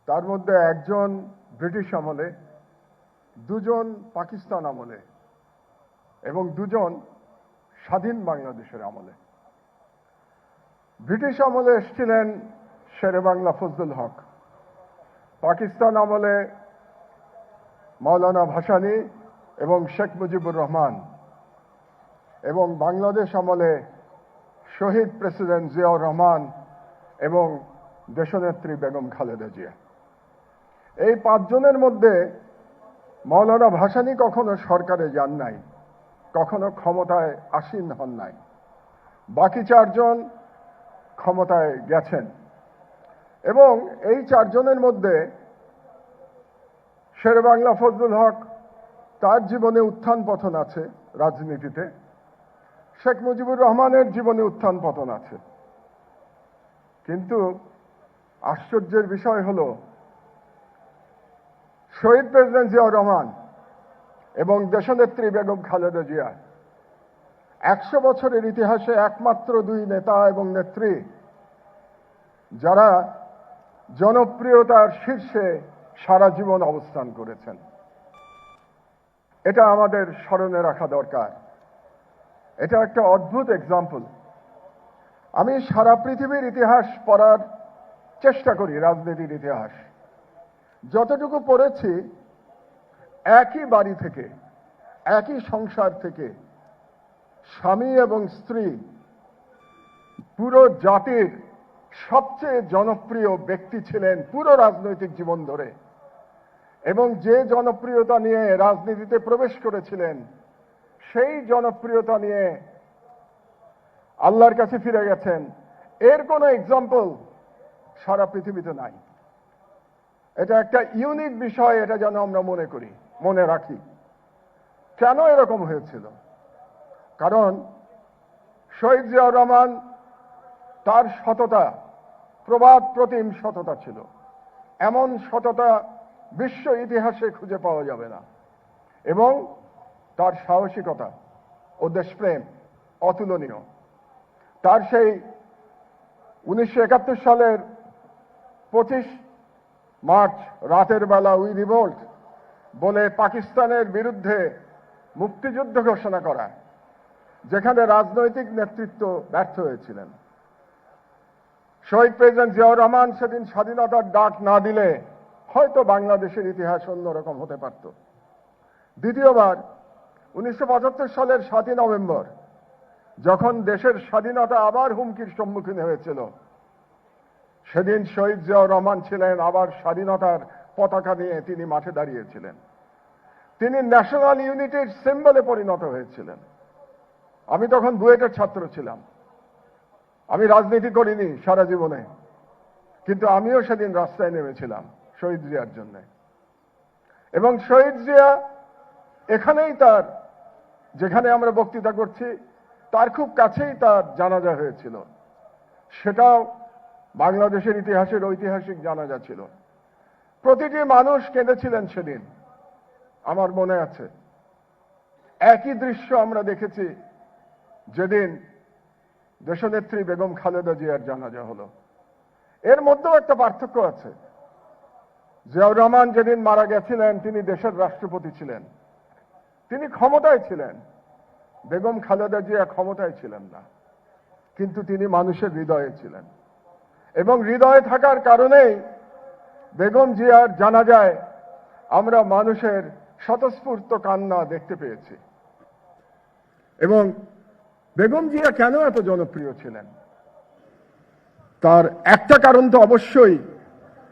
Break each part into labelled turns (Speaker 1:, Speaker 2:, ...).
Speaker 1: তার মধ্যে একজন ব্রিটিশ আমলে, দুজন পাকিস্তান আমলে এবং দুজন স্বাধীন বাংলাদেশের আমলে। ব্রিটিশ আমলে এসেছিলেন শেরেবাংলা ফজলুল হক, পাকিস্তান আমলে মাওলানা ভাসানী এবং শেখ মুজিবুর রহমান, এবং বাংলাদেশ আমলে শহীদ প্রেসিডেন্ট জিয়াউর রহমান এবং দেশনেত্রী বেগম খালেদা জিয়া। এই পাঁচজনের মধ্যে মাওলানা ভাসানী কখনো সরকারে যান নাই, কখনো ক্ষমতায় আসীন হন নাই। বাকি চারজন ক্ষমতায় গেছেন এবং এই চারজনের মধ্যে শেরেবাংলা ফজলুল হক, তার জীবনে উত্থান পতন আছে রাজনীতিতে। শেখ মুজিবুর রহমানের জীবনে উত্থান পতন আছে, কিন্তু আশ্চর্যের বিষয় হলো শহীদ প্রেসিডেন্ট জিয়াউর রহমান এবং দেশনেত্রী বেগম খালেদা জিয়া 100 বছরের ইতিহাসে একমাত্র দুই নেতা এবং নেত্রী যারা জনপ্রিয়তার শীর্ষে সারা জীবন অবস্থান করেছেন। এটা আমাদের স্মরণে রাখা দরকার। এটা একটা অদ্ভুত এক্সাম্পল। আমি সারা পৃথিবীর ইতিহাস পড়ার চেষ্টা করি, রাজনীতির ইতিহাস। যতটুকু পড়েছি, একই বাড়ি থেকে, একই সংসার থেকে স্বামী এবং স্ত্রী পুরো জাতির সবচেয়ে জনপ্রিয় ব্যক্তি ছিলেন পুরো রাজনৈতিক জীবন ধরে, এবং যে জনপ্রিয়তা নিয়ে রাজনীতিতে প্রবেশ করেছিলেন সেই জনপ্রিয়তা নিয়ে আল্লাহর কাছে ফিরে গেছেন। এর কোনো এক্সাম্পল সারা পৃথিবীতে নাই। এটা একটা ইউনিক বিষয়, এটা যেন আমরা মনে করি, মনে রাখি। কেন এরকম হয়েছিল? কারণ শহীদ জিয়াউর রহমান, তার সততা প্রবাদ প্রতিম সততা ছিল। এমন সততা বিশ্ব ইতিহাসে খুঁজে পাওয়া যাবে না। এবং তার সাহসিকতা ও দেশপ্রেম অতুলনীয়। তার সেই 1971 সালের 25 মার্চ রাতের বেলা উই রিভোল্ট বলে পাকিস্তানের বিরুদ্ধে মুক্তিযুদ্ধ ঘোষণা করা, যেখানে রাজনৈতিক নেতৃত্ব ব্যর্থ হয়েছিলেন। শহীদ প্রেসিডেন্ট জিয়াউর রহমান সেদিন স্বাধীনতার ডাক না দিলে হয়তো বাংলাদেশের ইতিহাস অন্যরকম হতে পারত। দ্বিতীয়বার 1975 সালের 7 নভেম্বর, যখন দেশের স্বাধীনতা আবার হুমকির সম্মুখীন হয়েছিল, সেদিন শহীদ জিয়াউর রহমান ছিলেন আবার স্বাধীনতার পতাকা নিয়ে তিনি মাঠে দাঁড়িয়েছিলেন। তিনি ন্যাশনাল ইউনিটির সিম্বলে পরিণত হয়েছিলেন। আমি তখন বুয়েটের ছাত্র ছিলাম। আমি রাজনীতি করিনি সারা জীবনে, কিন্তু আমিও সেদিন রাস্তায় নেমেছিলাম শহীদ জিয়ার জন্য। এবং শহীদ জিয়া এখানেই, তার যেখানে আমরা বক্তৃতা করছি তার খুব কাছেই তার জানাজা হয়েছিল। সেটাও বাংলাদেশের ইতিহাসের ঐতিহাসিক জানাজা ছিল। প্রতিটি মানুষ কেঁদেছিলেন সেদিন, আমার মনে আছে। একই দৃশ্য আমরা দেখেছি যেদিন দেশনেত্রী বেগম খালেদা জিয়ার জানাজা হলো। এর মধ্যেও একটা পার্থক্য আছে। জিয়াউর রহমান যেদিন মারা গেছিলেন তিনি দেশের রাষ্ট্রপতি ছিলেন, তিনি ক্ষমতায় ছিলেন। বেগম খালেদা জিয়া ক্ষমতায় ছিলেন না, কিন্তু তিনি মানুষের হৃদয়ে ছিলেন। এবং হৃদয়ে থাকার কারণেই বেগম জিয়ার জানাজায় আমরা মানুষের স্বতঃস্ফূর্ত কান্না দেখতে পেয়েছি। এবং বেগম জিয়া কেন এত জনপ্রিয় ছিলেন? তার একটা কারণ তো অবশ্যই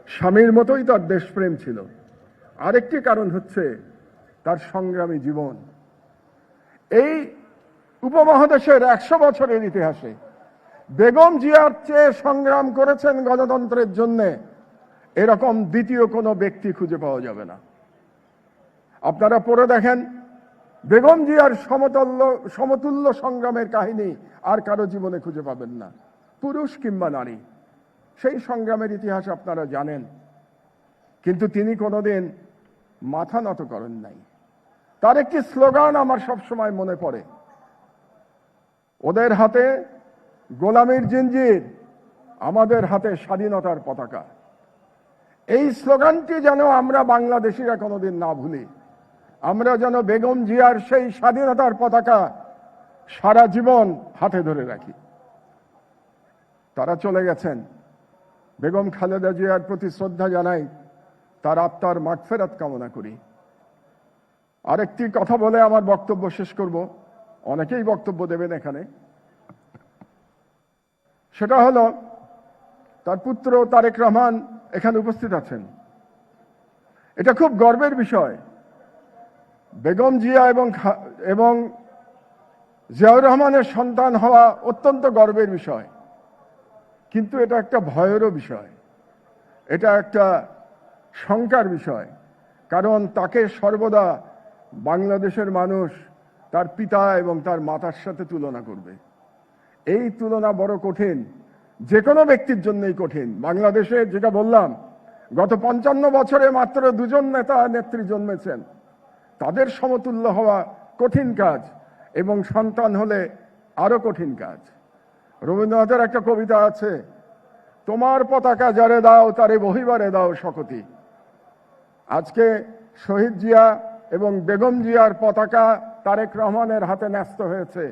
Speaker 1: স্বামীর মতোই তার দেশপ্রেম ছিল। আরেকটি কারণ হচ্ছে তার সংগ্রামী জীবন। এই উপমহাদেশের 100 বছরের ইতিহাসে বেগম জিয়ার চেয়ে সংগ্রাম করেছেন গণতন্ত্রের জন্যে এরকম দ্বিতীয় কোনো ব্যক্তি খুঁজে পাওয়া যাবে না। আপনারা পড়ে দেখেন, বেগম জিয়ার সমতুল্য সংগ্রামের কাহিনী আর কারো জীবনে খুঁজে পাবেন না, পুরুষ কিংবা নারী। সেই সংগ্রামের ইতিহাস আপনারা জানেন, কিন্তু তিনি কোনোদিন মাথা নত করেন নাই। তার একটি স্লোগান আমার সবসময় মনে পড়ে, ওদের হাতে গোলামির জিঞ্জির, আমাদের হাতে স্বাধীনতার পতাকা। এই স্লোগানটি যেন আমরা বাংলাদেশিরা কোনোদিন না ভুলি। আমরা যেন বেগম জিয়ার সেই স্বাধীনতার পতাকা সারা জীবন হাতে ধরে রাখি। তারা চলে গেছেন, বেগম খালেদা জিয়ার প্রতি শ্রদ্ধা জানাই, তার আত্মার মাগফিরাত কামনা করি। আরেকটি কথা বলে আমার বক্তব্য শেষ করব, অনেকেই বক্তব্য দেবেন এখানে। সেটা হলো, তার পুত্র তারেক রহমান এখানে উপস্থিত আছেন। এটা খুব গর্বের বিষয়। বেগম জিয়া এবং জিয়াউর রহমানের সন্তান হওয়া অত্যন্ত গর্বের বিষয়, কিন্তু এটা একটা ভয়েরও বিষয়, এটা একটা শঙ্কার বিষয়। কারণ তাকে সর্বদা বাংলাদেশের মানুষ তার পিতা এবং তার মাতার সাথে তুলনা করবে। এই তুলনা বড় কঠিন, যে কোনো ব্যক্তির জন্যই কঠিন। বাংলাদেশে যেটা বললাম, গত 55 বছরে মাত্র 2জন নেতা নেত্রী জন্মেছেন। তাদের সমতুল্য হওয়া কঠিন কাজ, এবং সন্তান হলে আরো কঠিন কাজ। রবীন্দ্রনাথের একটা কবিতা আছে, তোমার পতাকা যারে দাও তারে বহিবারে দাও শকতি। আজকে শহীদ জিয়া এবং বেগম জিয়ার পতাকা তারেক রহমানের হাতে ন্যস্ত হয়েছে।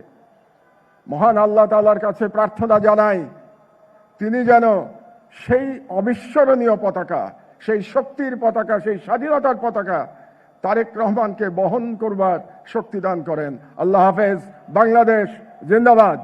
Speaker 1: মহান আল্লাহ তাআলার কাছে প্রার্থনা জানাই, তিনি যেন সেই অবিস্মরণীয় পতাকা, সেই শক্তির পতাকা, সেই স্বাধীনতার পতাকা তারেক রহমানকে বহন করবার শক্তি দান করেন। আল্লাহ হাফেজ। বাংলাদেশ জিন্দাবাদ।